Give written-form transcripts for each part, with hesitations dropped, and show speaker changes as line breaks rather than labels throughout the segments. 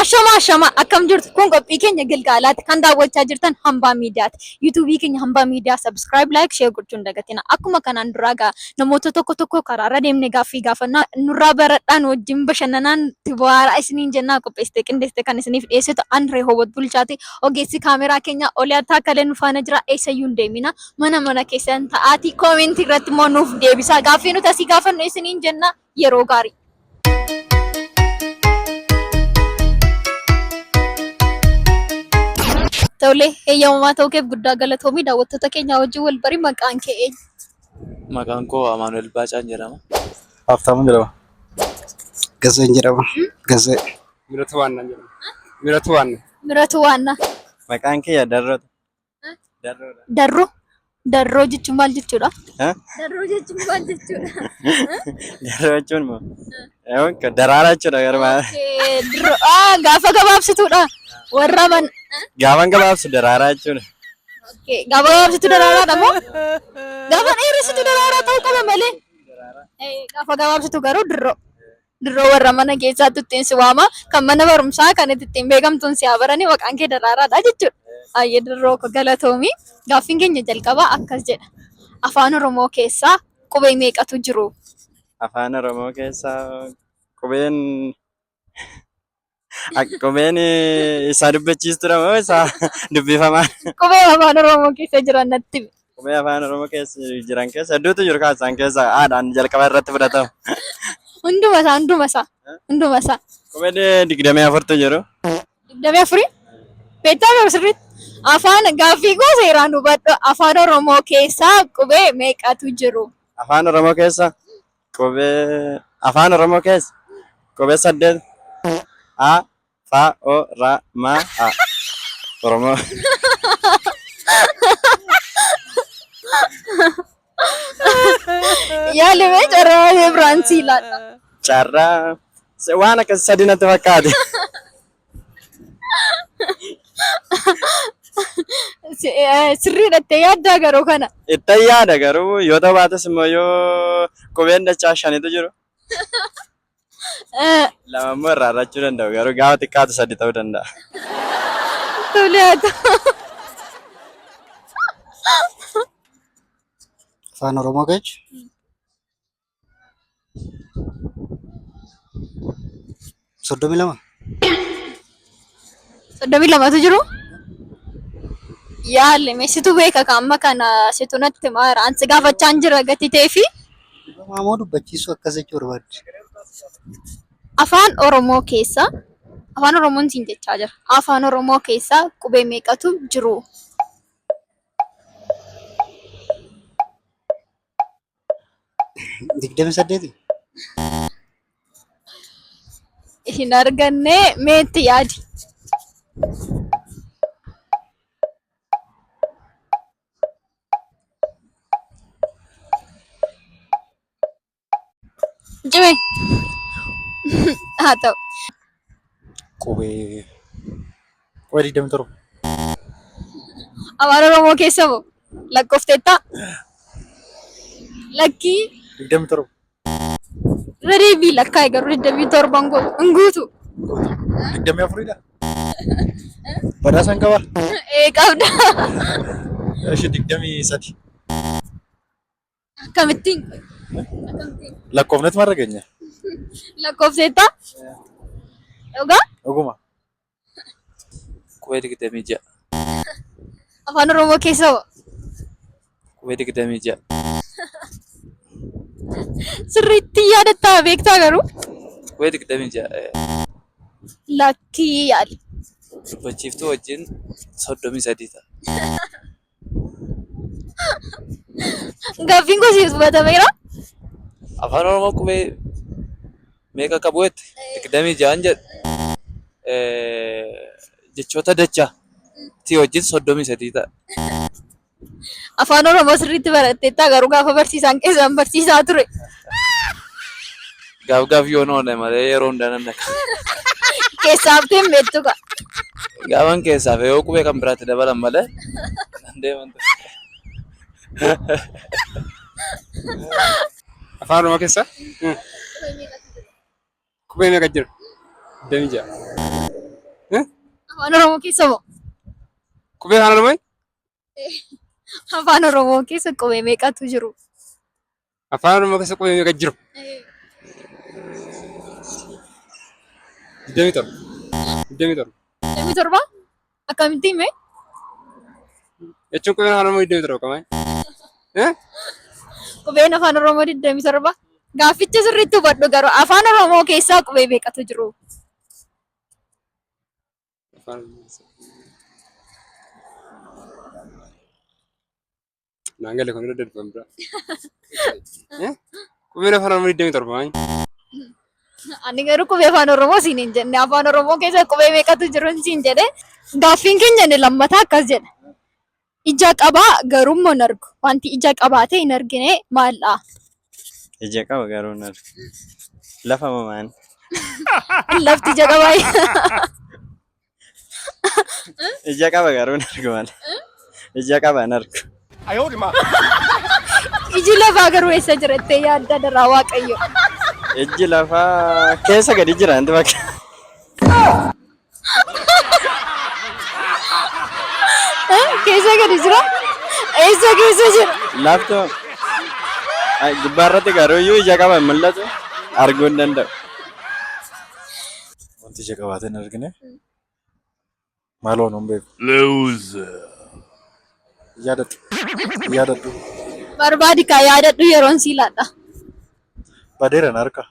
Ashama akkam jirtu kun qophii keenya Gilgaalaati kan daawwachaa jirtan Hambaa Miidiyaati. YouTube keenya Hambaa Miidiyaa subscribe like share gochuun dagatina. Akkuma kanaan duraa namoota tokko karaarra deemnee gaaffii gaafannaa nurraa baradhaan wajjin bashannanaan tibaara isiniin jennaa qopheessite qindeessite kan isiniif dhiyeessitu Andree Hobot Bulchaati. Ogeessi kaameraa keenya Oliyataa Kalee nu faana jira. Eessayyuu hin deemina. Mana keessan ta'aatii koomentii irratti immoo nuuf deebisaa. Gaaffii nuti asii gaafannu isiniin jenna yeroo gaarii. Tole eeyyamamaa ta'uu keef guddaa galatoomii daawwattoota keenya wajjin wal barii maqaan kee eenyu?
Maqaan koo Amaanuel Baacaan jedhama.
Haftaamuu jedhama. Gazeen jedhama. Gazee.
Miratu Waannaa jedhama. Miratu Waannaa.
Miratu Waannaa.
Maqaan kee Darroodha.
Darroodha. Darroo? Darroo jechuun maal jechuudha? Darroo jechuun maal jechuudha?
Darroo jechuun moo? Daraaraa jechuudha garuu.
Gaafa gabaabsituudha. Warra man.
Gaafa gabaabsu daraaraa jechuudha.
Gaafa gabaabsitu daraaraadha moo? Gaafa dheeressitu daraaraa ta'uu qaba malee. Gaafa gabaabsitu garuu dirroo. Dirroo warra mana keessaatti ittiin si waama. Kan mana barumsaa kan ittiin beekamtuun si habaranii maqaan kee daraaraadha jechuudha. Ayyee dirroo galatoomii. Gaaffiin keenya jalqabaa akkas jedha. Afaan Oromoo keessaa qubee meeqatu jiru?
Afaan Oromoo keessaa qubeen isaa dubbachiistudha moo isaa dubbifamaa?
Qubee afaan Oromoo keessa jiran natti himi.
Qubee afaan Oromoo keessa jiran keessa hedduutu jiru kaasaan keessa aadhaan jalqaba irratti fudhatamu. Hunduma isaa. Qubee 24tu jiru.
24? Beektaa garuu sirriitti. Afaan gaaffii koo seeraan hubadhu. Afaan Oromoo keessaa qubee meeqatu jiru?
Afaan Oromoo keessa Afaan Oromoo keessa qubee 8. A, Fa, O, Ra, Ma, A. Oromoo.
Yaalimee carraa Biraansii laata?
Carraa waan akkas sadii natti fakkaate.
Sirriidhattee yaaddaa garuu kana?
Itti yaada garuu yoo ta'u baates immoo yoo qubeen dachaa shanitu jiru. Lama immoo irraa argachuu danda'u garuu gaafa xiqqaatu sadii ta'uu danda'a.
Toleeta.
Afaan Oromoo jechuun 32.
32tu jiru? Yaalimee situ beeka amma kana situ natti maara ansi gaafachaan jira gati ta'eefi.
Maamoo dubbachiisuu akkas jechuu barbaadde.
Afaan Oromoo keessa Afaan Oromoon siin jechaa jira. Afaan Oromoo keessa qubee meeqatu jiru?
Digdami 8.
Hin arganne meetti yaadi? Jimmy. Haa ta'u.
Qubee 27.
Afaan Oromoo keessa moo? Lakkoofteettaa? Lakkii?
27.
Redeebii lakkaa'e garuu 27 hin guutu.
24dha. Badhaasa hin qabaa?
Qabda.
Ishee 23.
Akkamittiin?
Lakkoofnetu marra keenya.
Lakkoofteettaa? Dhugaa?
Dhuguma.
Qubee 26.
Afaan Oromoo keessa moo?
Qubee 26.
Sirriitti yaadattaa beektaa garuu?
Qubee 26.
Lakkii yaali.
Dubbachiiftuu wajjin 33 ta'a.
Gaaffiin koo siif hubatameera?
Afaan Oromoo qubee meeqa qabu jettee? 26 jedhu. Jechoota dachaa tii wajjin 33 ta'a.
Afaan Oromoo sirriitti baratteettaa garuu gaafa barsiisaan keessan barsiisaa ture.
Gaaf yoo noone malee yeroo hundaa nan dhaqa.
Keessaaf ta'e beektu kaa.
Gaafan keessaaf yoo qubee kan biraatti dabalan malee nan deeman ture.
Afaan Oromoo keessa qubee meeqa jira? 26.
Afaan Oromoo keessa moo?
Qubee afaan Oromoo?
Afaan Oromoo keessa qubee meeqatu jiru?
Afaan Oromoo keessa qubee meeqa jiru? 27. 27.
27? Akkamittiin mee?
Jechuun qubeen afaan Oromoo 27 qabaay.
Qubeen afaan Oromoo 27? Gaafficha sirriitti hubadhu garuu afaan Oromoo keessaa qubee meeqatu jiru?
Naan galee kun irra dadhabame bira. Qubeen afaan Oromoo 27 maali?
Ani garuu qubee afaan Oromoo siin hin jenne. Afaan Oromoo keessa qubee meeqatu jiru siin jedhe. Gaaffiin keenya inni lammataa akkas jedha. Ija qabaa garuu immoo hin argu. Wanti ija qabaatee hin argine maaldha?
Ija qaba garuu hin argu. Lafa mamaan.
Lafti ija qabaa.
Ija qaba garuu hin argu maal. Ija qaba hin argu.
Iji lafaa garuu eessa jira jettee yaadda darraa Waaqayyo?
Iji lafaa keessa gadi jira wanti bakka.
Keessa gadi jira? Eessa keessa jira?
Lafti gubbaarratti garuu iyyuu ija qaba hin mul'atu arguu hin danda'u.
Wanti ija qabaatee hin argine maaloo nuun beeku. Yaadadhu. Yaadadhu.
Barbaadi kaa yaadadhu yeroon sii laadha.
Badeeran harka.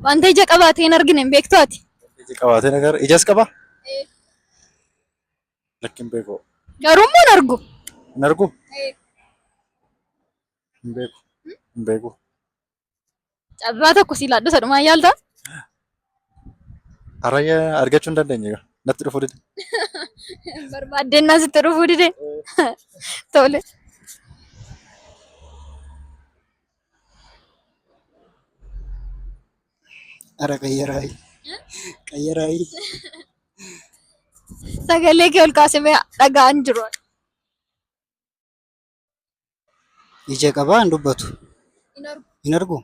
Wanta ija qabaatee hin argine hin beektu ati?
Ija qabaatee nagar ijas qaba. Lakki hin beeku.
Garuu immoo hin argu.
Hin argu. Hin beeku. Hin beeku.
Carraa tokko sii laadhu sadhumaan yaalta?
Arayya argachuu hin dandeenye natti dhufuu dide.
Barbaaddeen asitti dhufuu dide. Tole.
Ara qayyaraayi. Qayyaraayi.
Sagalee kee ol kaasee dhaga'an jiru.
Ija qabaa hin dubbatu. Hin argu.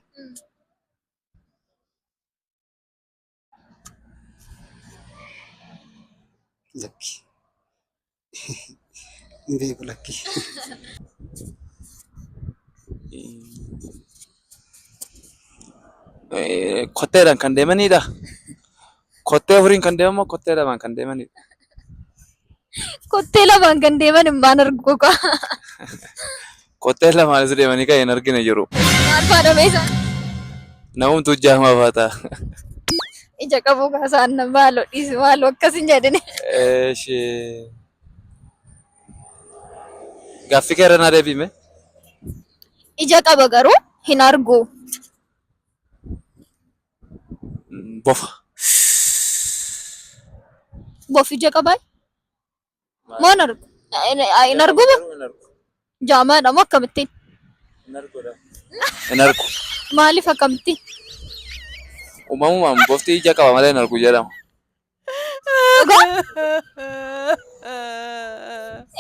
Lakki. Hin beeku lakki.
Kotteedhaan kan deemanidha. Kottee afuriin kan deemamoo kottee lamaan kan deemanidha.
Kottee lamaan kan deeman hin baan argu kaa.
Kottee lamaanis deemanii kan hin argine jiru.
Maal faadha beesaa?
Namumtuu jaamaa faata.
Ija qabuu kaasaan maaloo dhiisi maaloo akkas hin jedhine.
Gaaffii kee irra naa deebime.
Ija qaba garuu hin argu.
Bofa.
Bof ija qabaa? Moo hin argu? Hin argu moo? Jaamaadha moo akkamittiin?
Hin argu.
Maaliif akkamittiin?
Uumamumaan bofti ija qaba malee hin argu jedhama.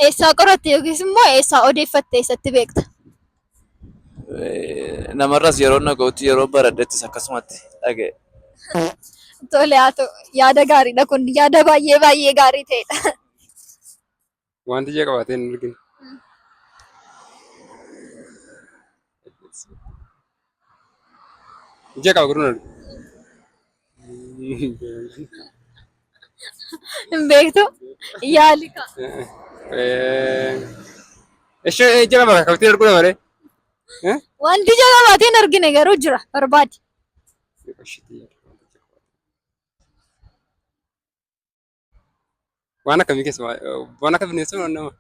Eessaa qoratte yookiis immoo eessaa odeeffatte eessatti beekta?
Namarras yeroo naga'utti yeroo baradhettis akkasumatti dhaga'e.
Tole haa ta'u yaada gaariidha kun yaada baay'ee baay'ee gaarii ta'edha.
Wanti ija qabaatee hin argine. Ija qaba garuu hin argu.
Hin beektu? Yaali kaa.
Ija qaba kaftee arguudha malee.
Wanti ija qabaatee hin argine garuu jira barbaadi.
Waan akkamii keessa waan akka bineensa nama.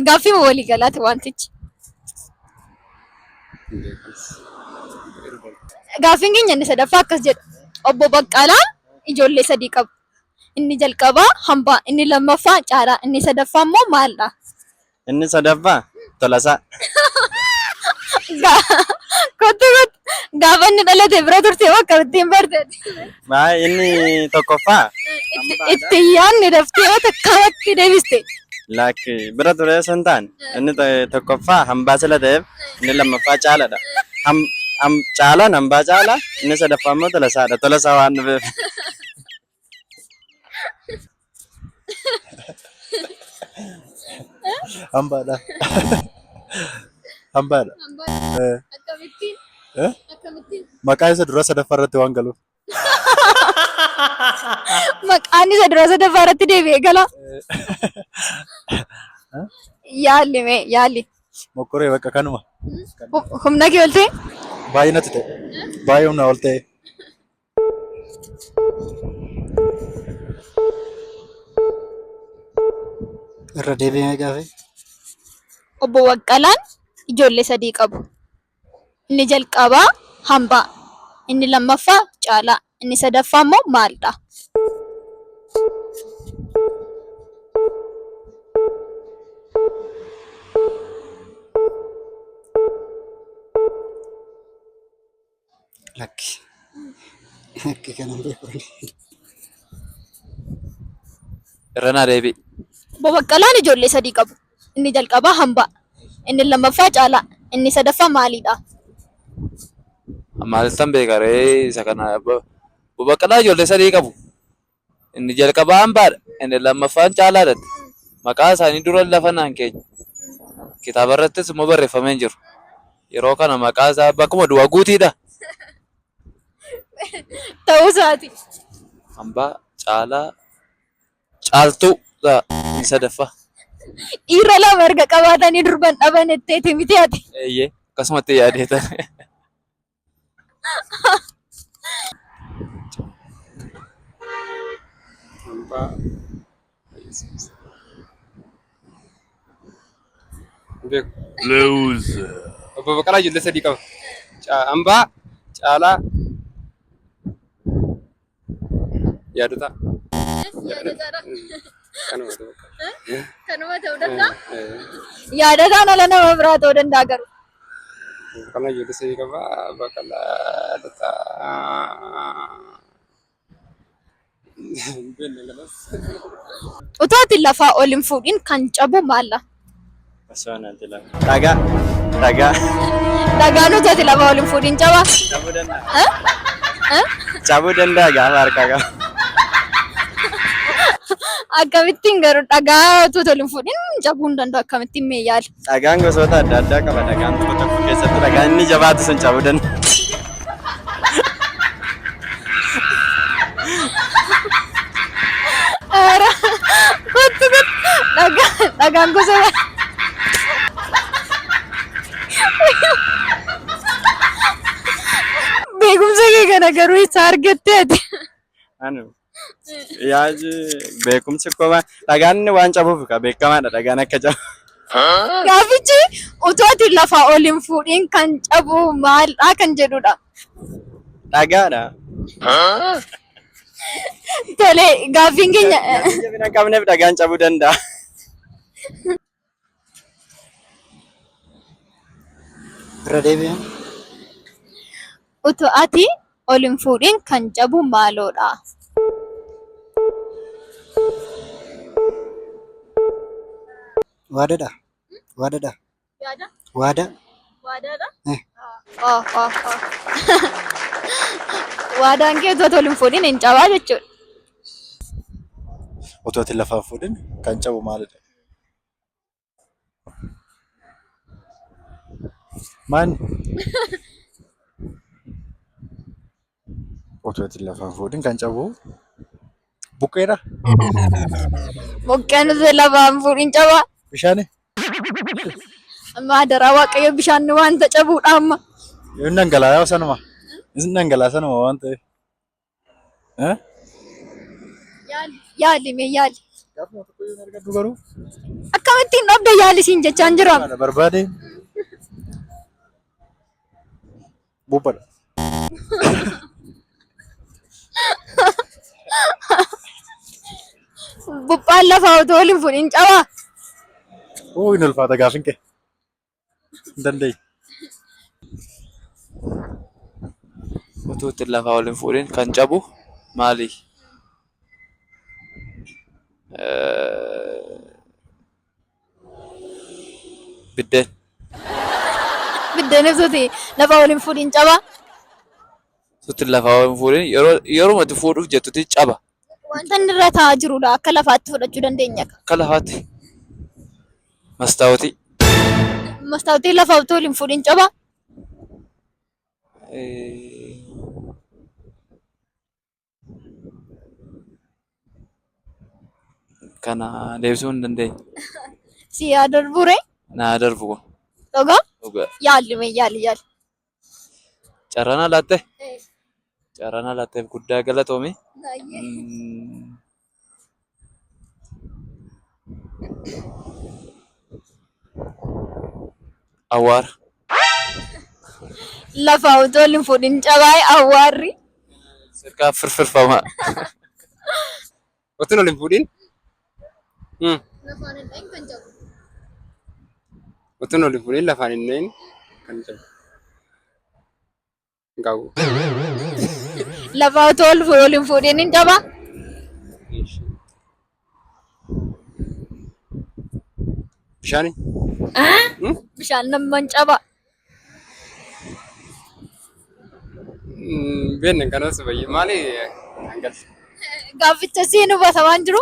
Gaaffii walii galaati wantichi. Gaaffiin keenya inni sadaffaa akkas jedha. Obbo Baqqalaan ijoollee sadii qabu. Inni jalqabaa hambaa, inni lammaffaa caalaa, inni sadaffaa immoo maaldha?
Inni sadaffaa Tolasaa.
Kottu gaafa inni dhalate bira turte moo akkamittiin barteeti?
Inni tokkoffaa
Itti yaadni daftee yoo takkaatti deebiste.
lakki bira ture sun ta'an inni tokkoffaa hambaa sila ta'eef inni lammaffaa caaladha. Caalaan hambaa caala inni sadaffaa immoo Tolasaadha. Tolasaa waan dhufeef.
Hambaadha. Hambaadha.
Akkamittiin?
Eh?
Akkamittiin?
Maqaa isa dura sadaffaa irratti waan galuuf.
Maqaan isa dura sadaffaa irratti deebi'ee gala. Yaalli mee yaalli.
Mokkoree bakka kanuma.
Humna kee ol ta'e?
Baay'ee natti ta'e. Baay'ee humna ol ta'e.
Irra deebi'ee gaafee.
Obbo Baqqalaan ijoollee sadii qabu. Inni jalqabaa hambaa. Inni lammaffaa caalaa. Inni sadaffaa immoo maalidha?
Lakki. Lakki kanan beeku.
Irranaa deebi.
Obbo Baqqalaan ijoollee sadii qabu. Inni jalqabaa hambaa. Inni lammaffaa caalaa. Inni sadaffaa maalidha?
Maalittan beeka ree isa kana Baqqalaa ijoollee sadii qabu. Inni jalqabaa hambaadha. Inni lammaffaan caalaadha. Maqaa isaanii dura lafa naan keenya. Kitaaba irrattis immoo barreeffamee hin jiru. Yeroo kana maqaa isaa bakkuma du'a guutiidha.
Ta'uu isaati.
Hambaa, caalaa, caaltuu inni sadaffaa.
Dhiira lama erga qabaatanii durban dhaban etteeti miti ati.
Eeyyee akkasumatti yaadeetan.
Lose. Obbo Baqqalaa ijoollee sadii qaba. Hambaa, caalaa, yaadota. Kanuma ta'uu qaba.
Kanuma ta'uu danda'a? Yaadataan ala nama biraa ta'uu danda'a garuu.
Baqqalaa ijoollee sadii qaba. Baqqalaa yaadota.
Utuu ati lafaa ol hin fuudhin kan cabu maalla?
Dhagaa. Dhagaa.
Dhagaan utuu ati lafaa ol hin fuudhin cabaa?
Cabuu danda'a. Cabuu danda'a gaafa harkaa qaba.
Akkamittiin garuu dhagaa utuu ol hin fuudhin cabuu hin danda'u akkamittiin mee yaali?
Dhagaan gosoota adda addaa qaba. Dhagaan tokko tokko keessatti dhagaan inni jabaatu sun cabuu danda'a.
Kottu dhagaan gosa beekumsa kee kana garuu isa argattee ati.
Yaaji beekumsi koma dhagaan inni waan cabuuf beekamaadha dhagaan akka cabu.
Gaafichi utuu ati lafaa ol hin fuudhin kan cabu maalidha kan jedhudha.
Dhagaadha.
Tole gaaffiin keenya
Jabina qabneef dhagaan cabuu danda'a.
Irra deebi'ee.
utuu ati ol hin fuudhin kan cabu maaloodha?
Waadaadha. Waadaadha.
Yaada?
Waada.
Waadaadha?
Eh.
Waadaan kee utuu ol hin fuudhin hin cabaa jechuudha.
Otoo ati lafaa fuudhin kan cabu maalidha? Maani? Otoo ati lafaa fuudhin kan cabu buqqeedha?
Buqqeen utuu lafaa hin fuudhin cabaa?
Bishaani?
Amma adaraa waaqayyo bishaan waanta cabuudha amma.
Yoo inni dhangala'aa sanuma. Inni dhangala'aa sanuma waan ta'eef.
Yaali mee yaali.
Gaafuma tokko yoo argadhu garuu.
Akkamittiin dhabda yaali siin jechaan jira.
Barbaade. Bubbadha.
Buphaan lafaa utuu ol hin fuudhin cabaa?
Oo hin ulfaata gaafin kee. Hin danda'e.
Utuu itti lafaa ol hin fuudhin kan cabu maali? Biddeen.
Biddeen ibsuuti lafaa ol hin fuudhin cabaa?
Utuu lafaa ol hin fuudhin yeroo itti fuudhuuf jettutti caba.
Wanta inni irra taa'aa jirudha. Akka lafaatti fudhachuu dandeenya.
Akka lafaatti. Mastaawoti.
Mastaawtii lafa utuu waliin fuudhin cabaa.
Kana deebisuu hin dandeenye.
Si yaa darbure.
Naa darbu kun.
Dhugaa?
Dhugaa.
Yaalli mee yaalli.
Carraan alaatte? Carraan alaatteef guddaa galatoomi. Awwaara.
Lafa utuu waliin fuudhin cabaa awwaarri.
Sirkaa firfirfamaa.
Otoo waliin fuudhin.
Lafaan hin dhahin kan cabu.
Otoo waliin fuudhin lafaan hin dhahin kan cabu. Gahu.
Lafa utuu waliin fuudhin hin cabaa.
Bishaani?
Bishaan namman cabaa.
Beekne kanas baay'ee maali hangalchi?
Gaafficha siin hubatamaan jiru.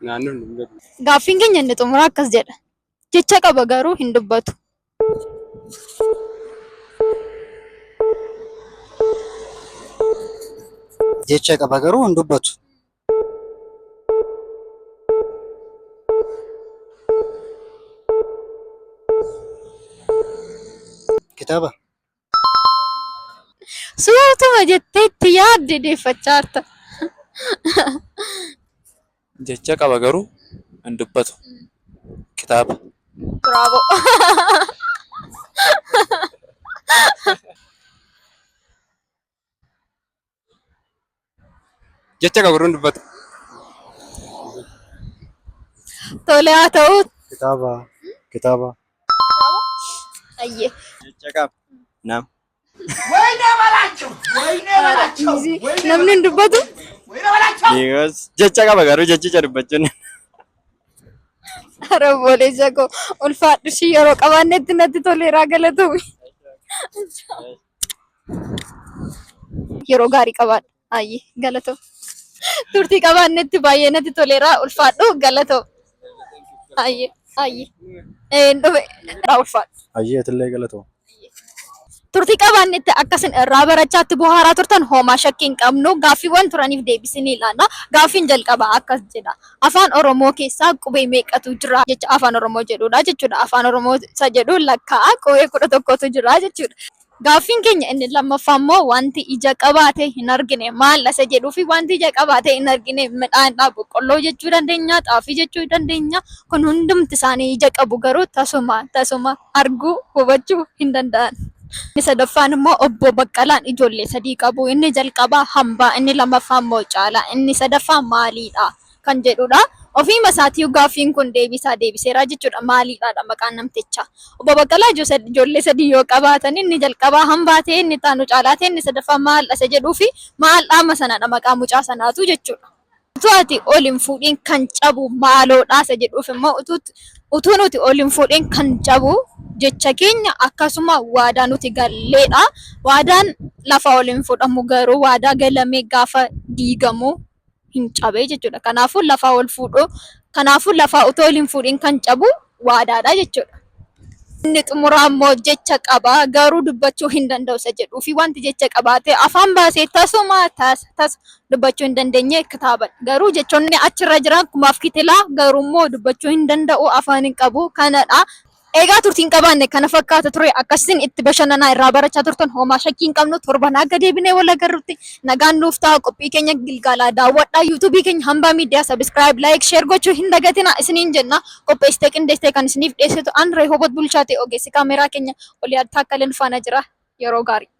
Naannoon hin beeku.
Gaaffiin keenya inni xumuraa akkas jedha. Jecha qaba garuu hin dubbatu.
Jecha qaba garuu hin dubbatu. Kitaaba.
Suuratuma jettee itti yaadde deeffachaa jirta.
Jecha qaba garuu hin dubbatu. Kitaaba.
Bravo.
Jecha qaba garuu hin dubbatu.
Tole haa ta'u.
Kitaaba.
Ayyee.
Jecha qaba. Nam.
Namni hin dubbatu.
Jecha qaba garuu jechicha dubbachuun.
Harabooleessa koo ulfaadhu ishii yeroo qabaannetti natti toleeraa galatoomi. Yeroo gaarii qabaadha. Ayyee galatoo. Turtii qabaannetti baay'ee natti toleeraa ulfaadhu galatoo. Ayyee. Dhufe ulfaadhu.
Ayyee atillee galatoo.
Turtii qabaannetti akkasin irraa barachaatti bu'aaraa turtan homaa shakkii hin qabnu gaaffiiwwan turaniif deebisinii ilaalla. Gaaffiin jalqabaa akkas jedha. Afaan Oromoo keessaa qubee meeqatu jira jecha afaan Oromoo jedhudha jechuudha. Afaan Oromoo isa jedhu lakkaa qubee 11tu jira jechuudha. Gaaffiin keenya inni lammaffaa immoo wanti ija qabaatee hin argine maal isa jedhuu fi wanti ija qabaatee hin argine midhaanidha. Boqqolloo jechuu dandeenya, xaafii jechuu dandeenya. Kun hundumti isaanii ija qabu garuu tasuma arguu hubachuu hin danda'an. Inni sadaffaan immoo obbo Baqqalaan ijoollee 3 qabu. Inni jalqabaa Hambaa, inni lammaffaa immoo Caalaa, inni sadaffaa maalidha kan jedhudha. Ofiima isaatii gaaffiin kun deebiseera jechuudha. Maalidha maqaan namtichaa. Obbo Baqqalaa ijoollee 3 yoo qabaatan inni jalqabaa Hambaa ta'e, inni taanu Caalaa ta'e, inni sadaffaa maal isa jedhuu fi maaldhaama sanadha maqaa mucaa sanaatu jechuudha. Utuu ati ol hin fuudhiin kan cabu maaloodha isa jedhuuf immoo utuu nuti ol hin fuudhiin kan cabu jecha keenya akkasuma waadaa nuti galleedha. Waadaan lafa ol hin fuudhamu garuu waadaa galamee gaafa diigamu hin cabee jechuudha. Kanaafuu lafa utoo ol hin fuudhiin kan cabu waadaadha jechuudha. Inni xumuraa immoo jecha qaba garuu dubbachuu hin danda'u isa jedhuu fi wanti jecha qabaatee afaan baasee tasuma dubbachuu hin dandeenye kitaaba. Garuu jechoonni achirra jiran kumaaf kitilaa garuu immoo dubbachuu hin danda'u afaan hin qabu kanadha. Egaa turtiin qabaanne kana fakkaata ture akkasiin itti bashannanaa irraa barachaa turtan homaa shakkii hin qabnu torban akka deebinee wal agarrutti nagaan nuuf ta'a qophii keenya Gilgaalaa daawwadhaa yuutuubii keenya Hambaa Miidiyaa sabiskiraayib laayik sheer gochuu hin dagatina isiniin jenna qopheessitee qindeessitee kan isiniif dhiyeessitu an Rehoobot Bulchaa ta'e ogeessi kaameeraa keenya Oliyaa Taakkaleen faana jira yeroo gaarii.